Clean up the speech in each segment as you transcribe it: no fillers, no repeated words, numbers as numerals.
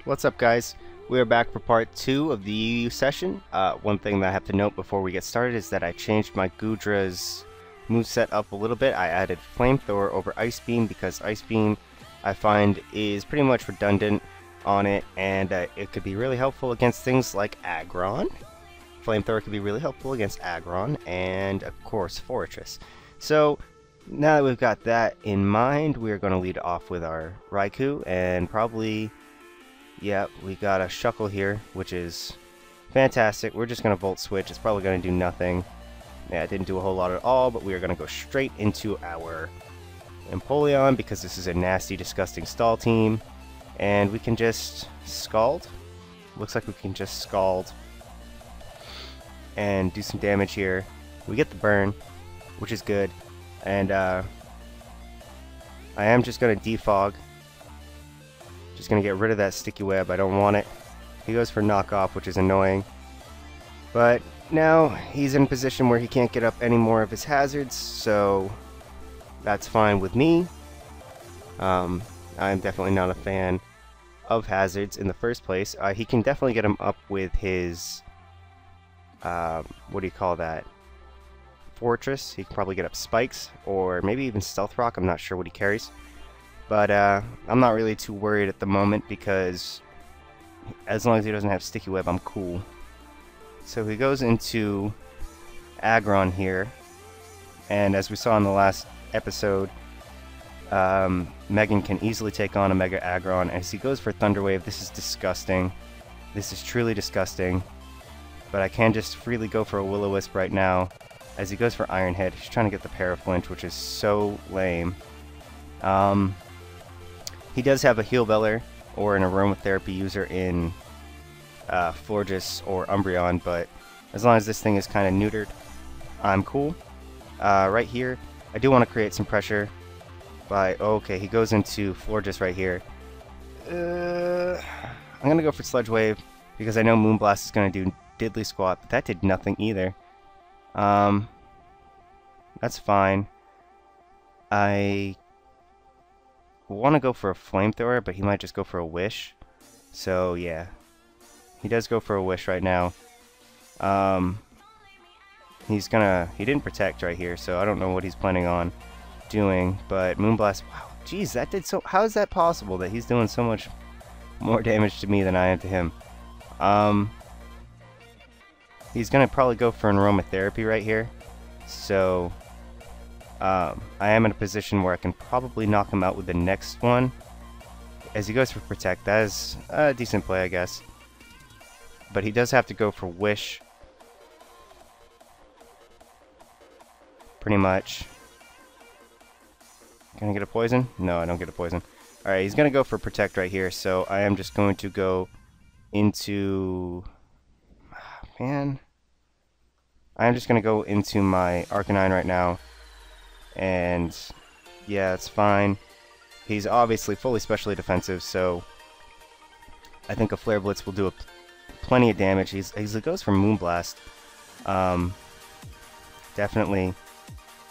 What's up, guys? We are back for part 2 of the EU session. One thing that I have to note before we get started is that I changed my Gudra's moveset up a little bit. I added Flamethrower over Ice Beam because Ice Beam I find is pretty much redundant on it, and it could be really helpful against things like Aggron. Flamethrower could be really helpful against Aggron and, of course, Fortress. So, now that we've got that in mind, we are going to lead off with our Raikou and probably... yeah, we got a Shuckle here, which is fantastic. We're just going to Volt Switch. It's probably going to do nothing. Yeah, it didn't do a whole lot at all, but we are going to go straight into our Empoleon because this is a nasty, disgusting stall team. And we can just Scald. Looks like we can just Scald and do some damage here. We get the burn, which is good. And I am just going to Defog. Just gonna get rid of that sticky web. I don't want it. He goes for knockoff, which is annoying. But now he's in a position where he can't get up any more of his hazards, so that's fine with me. I'm definitely not a fan of hazards in the first place. He can definitely get him up with his what do you call that? Fortress. He can probably get up spikes or maybe even Stealth Rock. I'm not sure what he carries. But I'm not really too worried at the moment because as long as he doesn't have Sticky Web, I'm cool. So he goes into Aggron here, and as we saw in the last episode, Megan can easily take on a Mega Aggron. As he goes for Thunder Wave, this is disgusting. This is truly disgusting. But I can just freely go for a Will-O-Wisp right now. As he goes for Iron Head, he's trying to get the Paraflinch, which is so lame. He does have a Heal Beller or an Aromatherapy user in Florges or Umbreon, but as long as this thing is kind of neutered, I'm cool. Right here, I do want to create some pressure by... oh, okay, he goes into Florges right here. I'm going to go for Sludge Wave because I know Moonblast is going to do Diddly Squat, but that did nothing either. That's fine. I want to go for a Flamethrower, but he might just go for a Wish. So yeah, he does go for a Wish right now. He didn't protect right here, so I don't know what he's planning on doing. But Moonblast, wow, geez, that did so. How is that possible that he's doing so much more damage to me than I am to him? He's gonna probably go for an Aromatherapy right here, so I am in a position where I can probably knock him out with the next one. As he goes for Protect, that is a decent play, I guess. But he does have to go for Wish. Pretty much. Can I get a Poison? No, I don't get a Poison. Alright, he's going to go for Protect right here, so I am just going to go into... man. I am just going to go into my Arcanine right now. And yeah, it's fine. He's obviously fully specially defensive, so I think a Flare Blitz will do plenty of damage. He goes for Moonblast. Definitely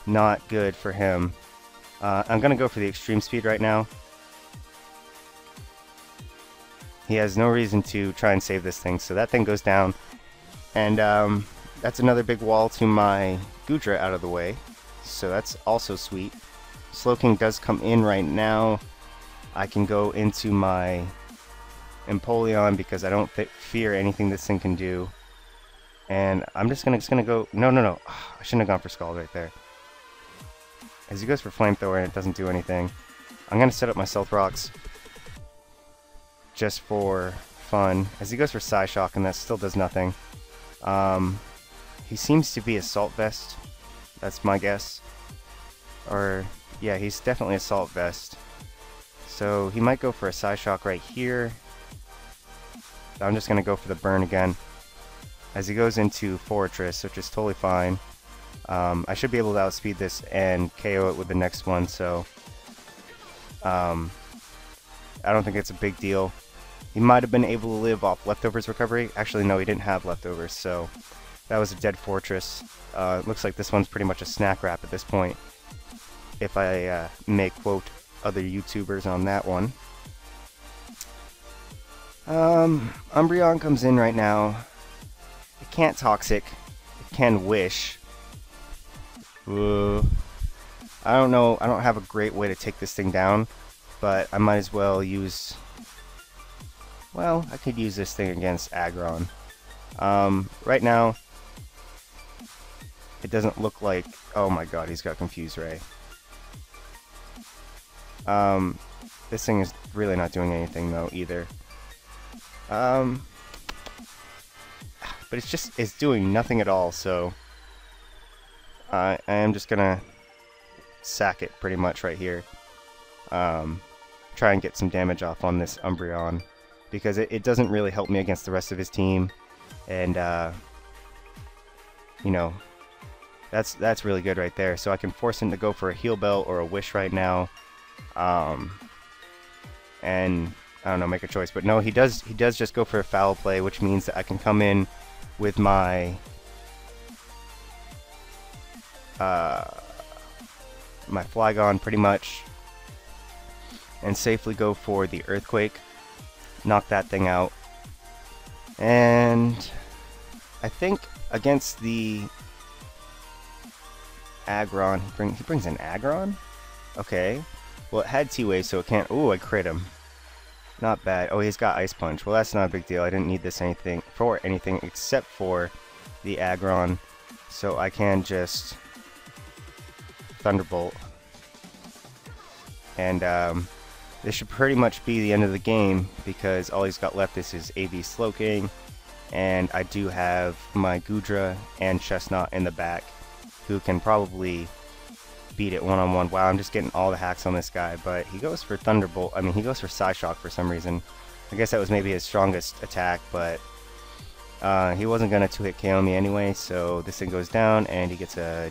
not good for him. I'm going to go for the Extreme Speed right now. He has no reason to try and save this thing, so that thing goes down. And that's another big wall to my Gudra out of the way. So that's also sweet. Slowking does come in right now. I can go into my Empoleon because I don't fear anything this thing can do. And I'm just gonna go... no. Oh, I shouldn't have gone for Scald right there. As he goes for Flamethrower and it doesn't do anything, I'm gonna set up my Stealth Rocks just for fun. As he goes for Psyshock and that still does nothing. He seems to be Assault Vest. That's my guess. Or, yeah, he's definitely Assault Vest. So he might go for a Psyshock right here. I'm just going to go for the burn again. As he goes into Fortress, which is totally fine. I should be able to outspeed this and KO it with the next one, so... I don't think it's a big deal. He might have been able to live off Leftovers recovery. Actually, no, he didn't have Leftovers, so... that was a dead Fortress. Looks like this one's pretty much a snack wrap at this point. If I may quote other YouTubers on that one. Umbreon comes in right now. It can't Toxic. It can Wish. I don't know. I don't have a great way to take this thing down, but I might as well use... Well, I could use this thing against Aggron. Right now, it doesn't look like... Oh my god, he's got Confuse Ray. This thing is really not doing anything though, either. But it's doing nothing at all, so... I am just gonna sack it pretty much right here. Try and get some damage off on this Umbreon, because it doesn't really help me against the rest of his team, and you know, that's really good right there. So I can force him to go for a Heal Bell or a Wish right now, and I don't know, make a choice. But no, he does just go for a Foul Play, which means that I can come in with my my Flygon pretty much and safely go for the Earthquake, knock that thing out. And I think against the Aggron, he brings in Aggron? Okay. Well, it had T-Wave, so it can't... Ooh, I crit him. Not bad. Oh, he's got Ice Punch. Well, that's not a big deal. I didn't need this for anything except for the Aggron. So I can just Thunderbolt. And this should pretty much be the end of the game, because all he's got left is his AV Slowking. And I do have my Goodra and Chestnut in the back, who can probably beat it one-on-one. Wow, I'm just getting all the hacks on this guy, but he goes for Thunderbolt. I mean, he goes for Psyshock for some reason. I guess that was maybe his strongest attack, but he wasn't going to 2-hit KO me anyway, so this thing goes down, and he gets a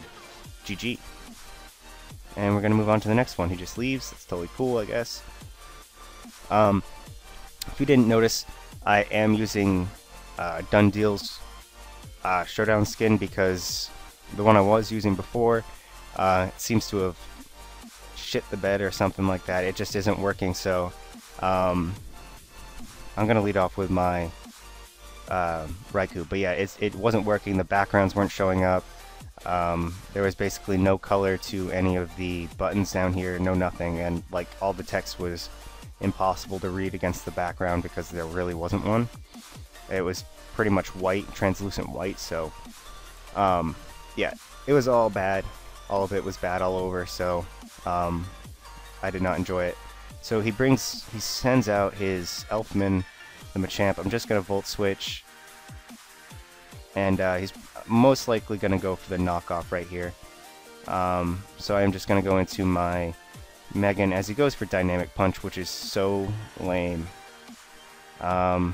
GG. And we're going to move on to the next one. He just leaves. That's totally cool, I guess. If you didn't notice, I am using Dundeal's Showdown skin, because the one I was using before seems to have shit the bed or something like that. It just isn't working, so I'm going to lead off with my Raikou. But yeah, it wasn't working. The backgrounds weren't showing up. There was basically no color to any of the buttons down here, no nothing, and like all the text was impossible to read against the background because there really wasn't one. It was pretty much white, translucent white, so yeah, it was all bad. All of it was bad all over, so I did not enjoy it. So he sends out his Elfman, the Machamp. I'm just gonna Volt Switch, and he's most likely gonna go for the knockoff right here. So I'm just gonna go into my Megan as he goes for Dynamic Punch, which is so lame. I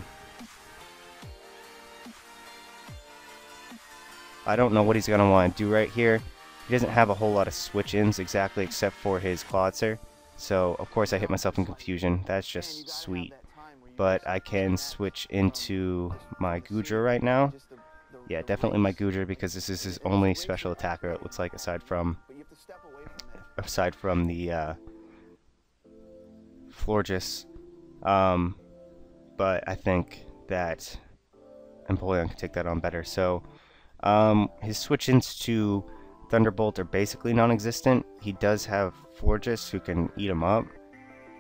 don't know what he's gonna want to do right here. He doesn't have a whole lot of switch-ins exactly, except for his Clawitzer. So of course I hit myself in confusion. That's just sweet. But I can switch into my Goodra right now. Yeah, definitely my Goodra, because this is his only special attacker, it looks like, aside from the Florges. But I think that Empoleon can take that on better. So his switch-ins to Thunderbolt are basically non-existent. He does have Florges who can eat him up.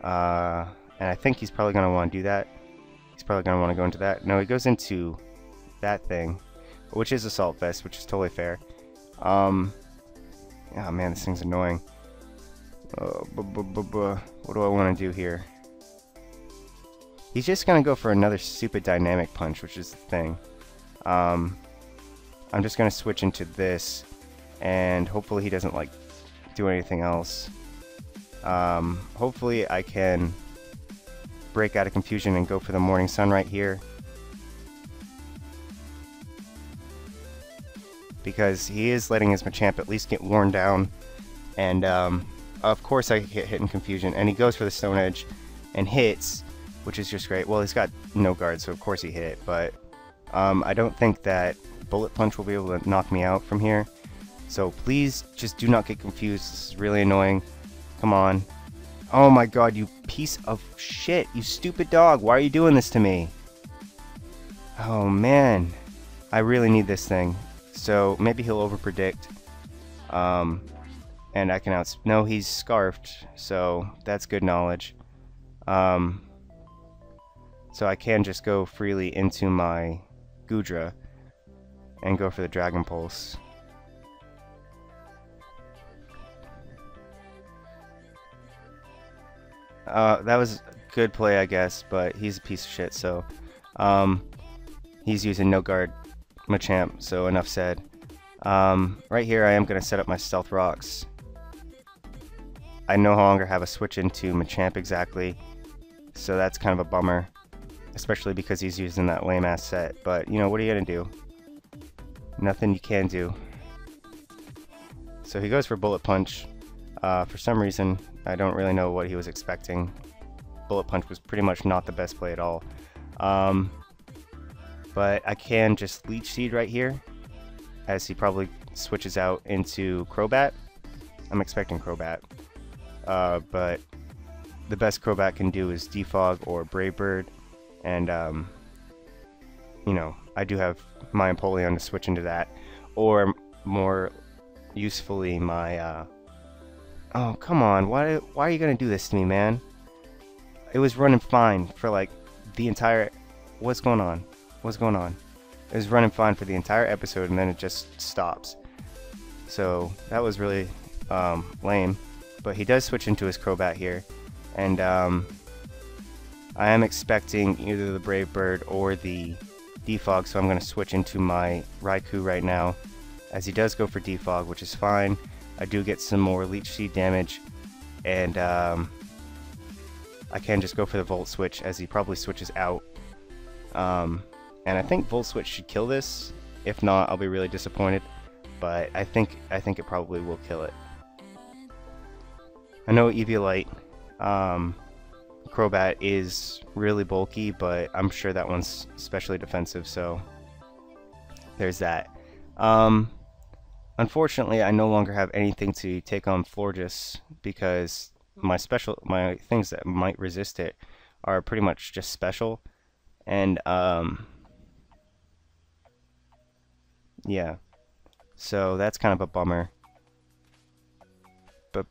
And I think he's probably going to want to do that. He's probably going to want to go into that. No, he goes into that thing, which is Assault Vest, which is totally fair. Oh man, this thing's annoying. What do I want to do here? He's just going to go for another stupid Dynamic Punch, which is the thing. I'm just going to switch into this, and hopefully he doesn't like do anything else. Hopefully I can break out of confusion and go for the Morning Sun right here, because he is letting his Machamp at least get worn down. And of course I get hit in confusion, and he goes for the Stone Edge and hits, which is just great. Well, he's got no guard, so of course he hit, but I don't think that Bullet Punch will be able to knock me out from here. So please just do not get confused. This is really annoying. Come on. Oh my god, you piece of shit. You stupid dog. Why are you doing this to me? Oh man. I really need this thing. So maybe he'll overpredict. And I can no, he's scarfed, so that's good knowledge. So I can just go freely into my Gudra and go for the Dragon Pulse. That was a good play, I guess, but he's a piece of shit, so he's using no guard Machamp, so enough said. Right here I am going to set up my Stealth Rocks. I no longer have a switch into Machamp exactly, so that's kind of a bummer, especially because he's using that lame ass set, but you know, what are you going to do? Nothing you can do. So he goes for Bullet Punch. For some reason, I don't really know what he was expecting. Bullet Punch was pretty much not the best play at all. But I can just Leech Seed right here, as he probably switches out into Crobat. I'm expecting Crobat. But the best Crobat can do is Defog or Brave Bird. And, you know, I do have my Empoleon to switch into that. Or, more usefully, my, oh, come on. Why are you going to do this to me, man? It was running fine for, like, the entire... What's going on? What's going on? It was running fine for the entire episode, and then it just stops. So, that was really, lame. But he does switch into his Crobat here. And, I am expecting either the Brave Bird or the Defog, so I'm going to switch into my Raikou right now. As he does go for Defog, which is fine. I do get some more Leech Seed damage, and I can just go for the Volt Switch as he probably switches out. And I think Volt Switch should kill this. If not, I'll be really disappointed. But I think it probably will kill it. I know Eviolite, Crobat is really bulky, but I'm sure that one's especially defensive, so there's that. Unfortunately, I no longer have anything to take on Florges because my things that might resist it are pretty much just special, and yeah, so that's kind of a bummer. But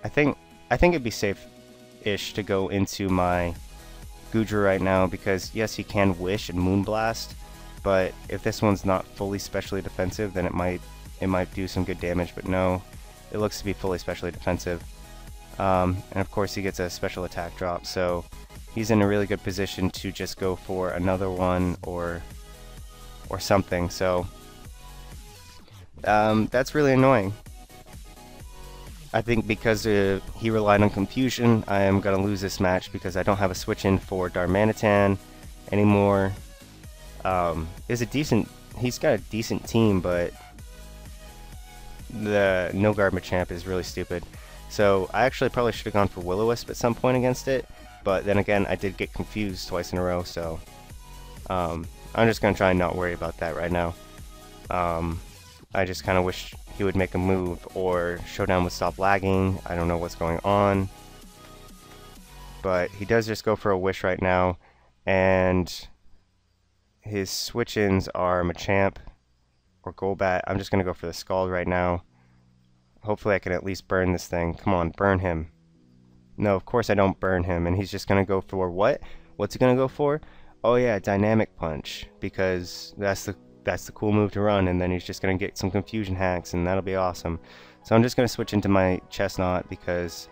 I think it'd be safe-ish to go into my Gudra right now because yes, he can Wish and Moonblast, but if this one's not fully specially defensive, then it might do some good damage. But no, it looks to be fully specially defensive, and of course he gets a special attack drop, so he's in a really good position to just go for another one or something. So that's really annoying. I think because he relied on Confusion, I am going to lose this match because I don't have a switch in for Darmanitan anymore. He's got a decent team, but the no guard Machamp is really stupid. So I actually probably should have gone for Will-O-Wisp at some point against it, but then again I did get confused twice in a row, so I'm just going to try and not worry about that right now. I just kind of wish he would make a move or Showdown would stop lagging. I don't know what's going on. But he does just go for a Wish right now. And his switch-ins are Machamp or Golbat. I'm just going to go for the Scald right now. Hopefully I can at least burn this thing. Come on, burn him. No, of course I don't burn him. And he's just going to go for what? What's he going to go for? Oh yeah, Dynamic Punch. Because that's the cool move to run, and then he's just going to get some confusion hacks, and that'll be awesome. So I'm just going to switch into my Chestnut because,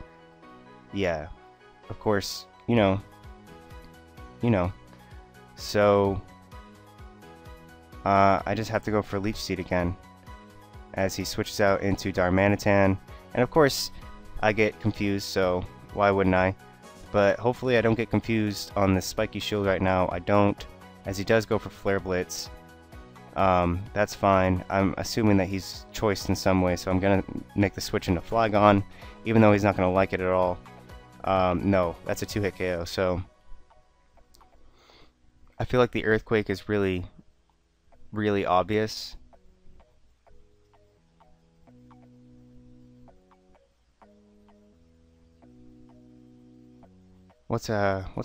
yeah, of course, you know. So, I just have to go for Leech Seed again, as he switches out into Darmanitan, and of course, I get confused, so why wouldn't I? But hopefully I don't get confused on this Spiky Shield right now. I don't, as he does go for Flare Blitz. That's fine. I'm assuming that he's choiced in some way, so I'm gonna make the switch into Flygon, even though he's not gonna like it at all. No, that's a 2-hit KO, so I feel like the Earthquake is really really obvious. What's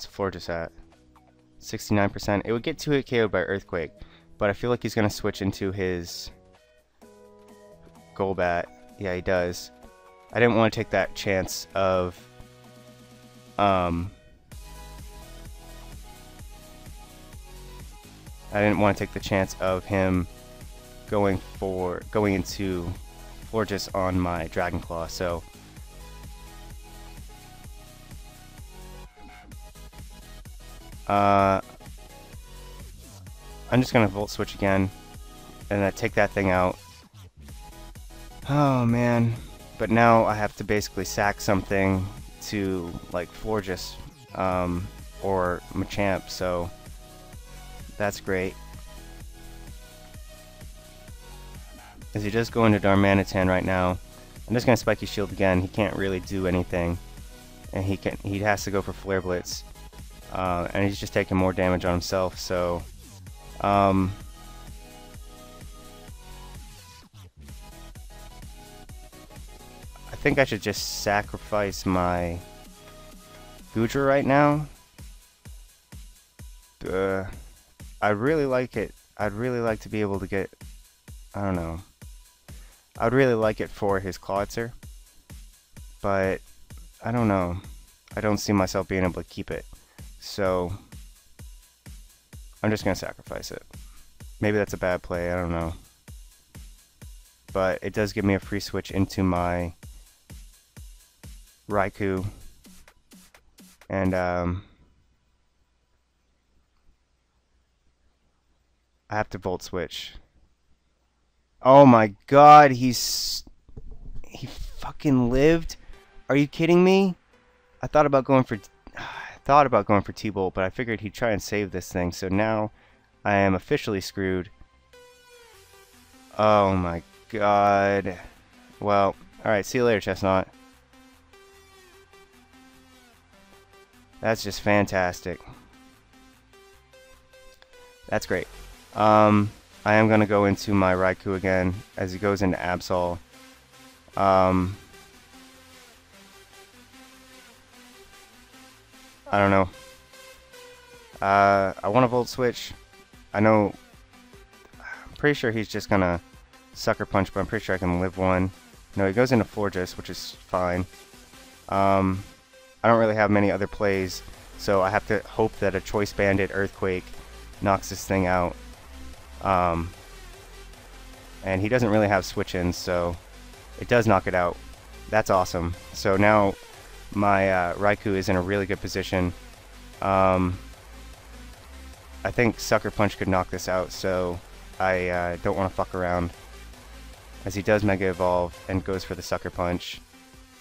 Fortress at? 69%. It would get 2-hit KO'd by Earthquake, but I feel like he's gonna switch into his Golbat. Yeah, he does. I didn't want to take that chance of I didn't want to take the chance of him going into Fortress on my Dragon Claw, so I'm just gonna Volt Switch again and then take that thing out. Oh man, but now I have to basically sack something to like Fortress or Machamp, so that's great. As he does go into Darmanitan right now, I'm just gonna Spiky Shield again. He can't really do anything, and he has to go for Flare Blitz, and he's just taking more damage on himself. So, I think I should just sacrifice my Goodra right now. I'd really like it. I'd really like to be able to get, I don't know. I'd really like it for his Clawitzer, but I don't know. I don't see myself being able to keep it. So I'm just going to sacrifice it. Maybe that's a bad play, I don't know. But it does give me a free switch into my Raikou. And I have to Volt Switch. Oh my god, he fucking lived? Are you kidding me? I thought about going for T-Bolt, but I figured he'd try and save this thing, so now I am officially screwed. Oh my god. Well, alright, see you later, Chestnut. That's just fantastic. That's great. I am going to go into my Raikou again as he goes into Absol. I don't know. I want to Volt Switch. I'm pretty sure he's just going to Sucker Punch, but I'm pretty sure I can live one. No, he goes into Fortress, which is fine. I don't really have many other plays, so I have to hope that a Choice Banded Earthquake knocks this thing out. And he doesn't really have switch-ins, so it does knock it out. That's awesome. So now my Raikou is in a really good position. I think Sucker Punch could knock this out, so I don't want to fuck around. As he does Mega Evolve and goes for the Sucker Punch.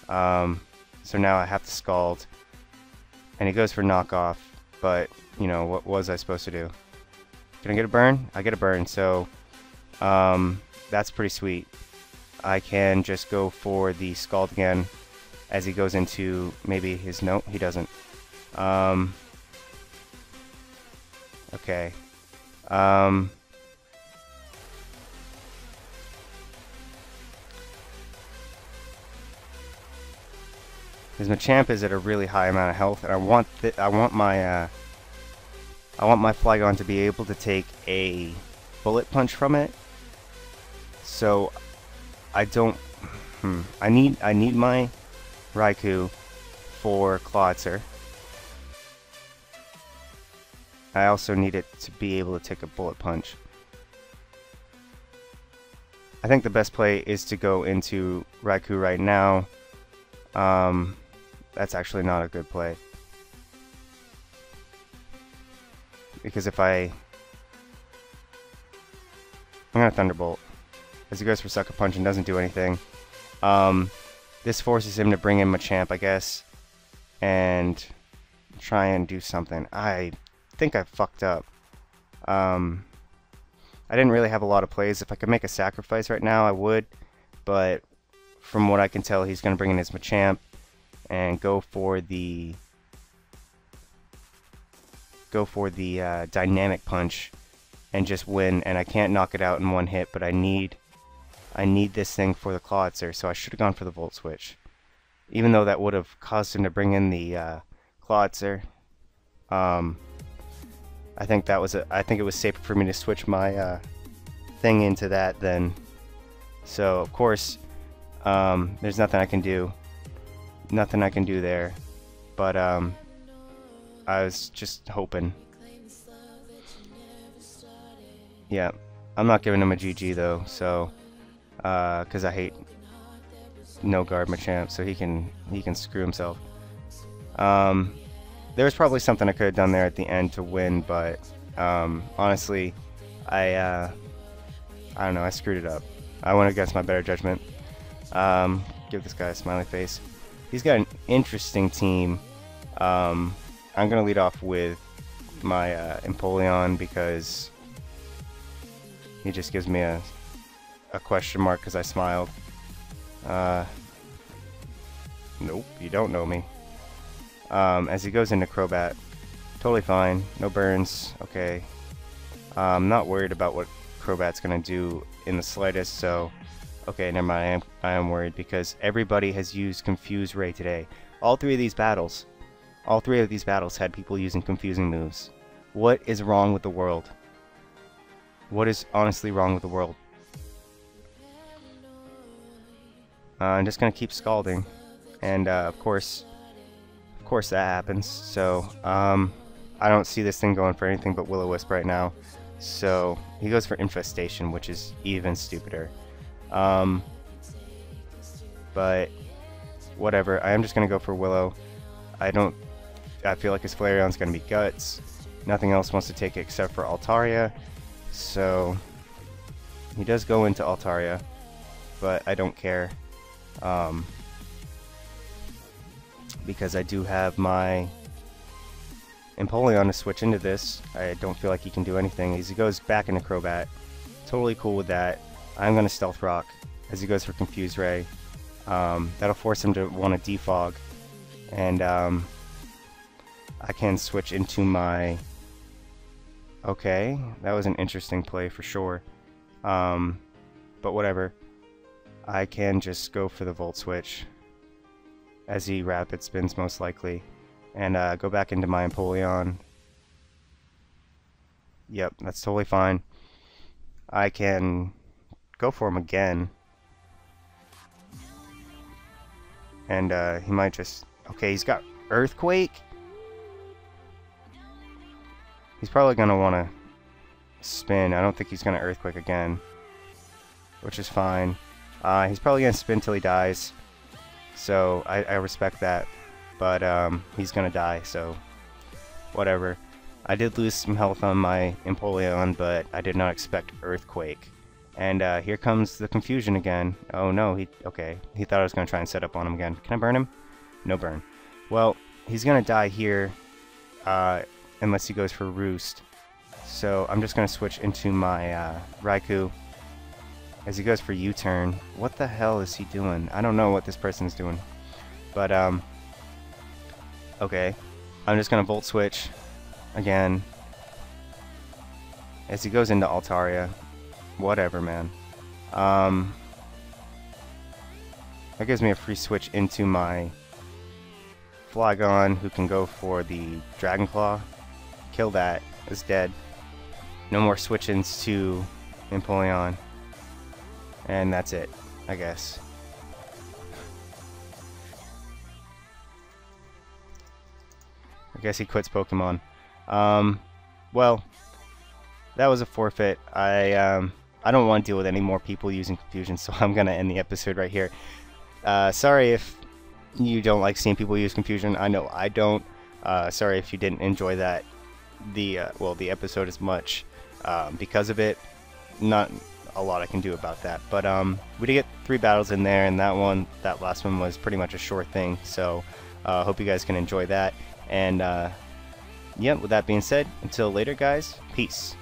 So now I have to Scald. And he goes for Knockoff, but, you know, what was I supposed to do? Can I get a burn? I get a burn, so that's pretty sweet. I can just go for the Scald again as he goes into maybe his... No, he doesn't. Okay. His Machamp is at a really high amount of health, and I want my Flygon to be able to take a Bullet Punch from it. So I don't. I need my Raikou for Clawitzer. I also need it to be able to take a Bullet Punch. I think the best play is to go into Raikou right now. That's actually not a good play. Because if I'm gonna Thunderbolt. As he goes for Sucker Punch and doesn't do anything. This forces him to bring in Machamp, I guess. And try and do something. I think I fucked up. I didn't really have a lot of plays. If I could make a sacrifice right now, I would. But from what I can tell, he's going to bring in his Machamp and go for the Dynamic Punch and just win, and I can't knock it out in one hit, but I need this thing for the Clawitzer, so I should have gone for the Volt Switch. Even though that would have caused him to bring in the Clawitzer. I think it was safer for me to switch my thing into that then. So of course, there's nothing I can do. Nothing I can do there. But I was just hoping. Yeah, I'm not giving him a GG though, so because I hate no guard Machamp, so he can screw himself. There was probably something I could have done there at the end to win, but honestly, I don't know, I screwed it up. I went against my better judgment. Give this guy a smiley face. He's got an interesting team. I'm gonna lead off with my Empoleon because he just gives me a question mark because I smiled. Nope, you don't know me. As he goes into Crobat, totally fine, no burns, okay. I'm not worried about what Crobat's gonna do in the slightest, so okay, never mind, I am worried because everybody has used Confuse Ray today. All three of these battles had people using confusing moves. What is wrong with the world? What is honestly wrong with the world? I'm just gonna keep scalding, and of course that happens. So I don't see this thing going for anything but Will-O-Wisp right now. So he goes for Infestation, which is even stupider. But whatever. I am just gonna go for Willow. I feel like his Flareon's gonna be Guts. Nothing else wants to take it except for Altaria. So he does go into Altaria, but I don't care. Because I do have my Empoleon to switch into this. I don't feel like he can do anything. As he goes back into Crobat, totally cool with that. I'm going to Stealth Rock as he goes for Confuse Ray. That'll force him to want to defog, and I can switch into my... Okay, that was an interesting play for sure. But whatever. I can just go for the Volt Switch as he Rapid Spins most likely, and go back into my Empoleon. Yep, that's totally fine. I can go for him again, and he might just... Okay, he's got Earthquake? He's probably going to want to spin. I don't think he's going to Earthquake again, which is fine. He's probably going to spin till he dies, so I respect that, but he's going to die, so whatever. I did lose some health on my Empoleon, but I did not expect Earthquake. And here comes the confusion again. Oh no, okay. He thought I was going to try and set up on him again. Can I burn him? No burn. Well, he's going to die here, unless he goes for Roost. So I'm just going to switch into my Raikou as he goes for U-turn. What the hell is he doing? I don't know what this person's doing. But, okay. I'm just going to Volt Switch again as he goes into Altaria. Whatever, man. That gives me a free switch into my Flygon, who can go for the Dragon Claw. Kill that. It's dead. No more switch-ins to Empoleon. And that's it, I guess. I guess he quits Pokemon. Well, that was a forfeit. I don't want to deal with any more people using confusion, so I'm gonna end the episode right here. Sorry if you don't like seeing people use confusion. I know I don't. Sorry if you didn't enjoy that. The episode as much because of it. Not a lot I can do about that, but we did get 3 battles in there, and that last one was pretty much a short thing. So hope you guys can enjoy that. And yeah, with that being said, until later, guys. Peace.